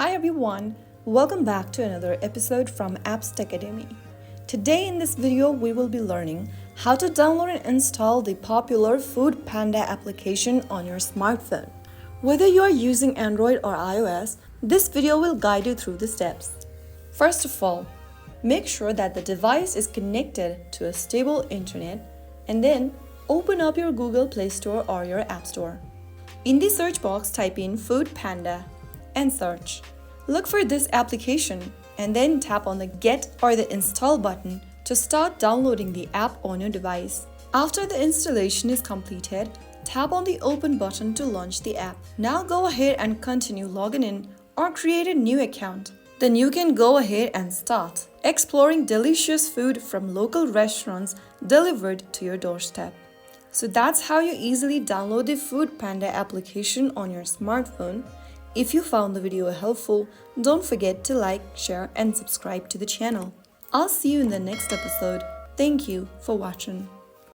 Hi everyone, welcome back to another episode from Apps Academy. Today in this video we will be learning how to download and install the popular Foodpanda application on your smartphone. Whether you are using Android or iOS, this video will guide you through the steps. First of all, make sure that the device is connected to a stable internet and then open up your Google Play Store or your App Store. In the search box, type in Foodpanda and search. Look for this application and then tap on the Get or the Install button to start downloading the app on your device. After the installation is completed, tap on the Open button to launch the app. Now go ahead and continue logging in or create a new account. Then you can go ahead and start exploring delicious food from local restaurants delivered to your doorstep. So that's how you easily download the Foodpanda application on your smartphone. If you found the video helpful, don't forget to like, share and subscribe to the channel. I'll see you in the next episode. Thank you for watching.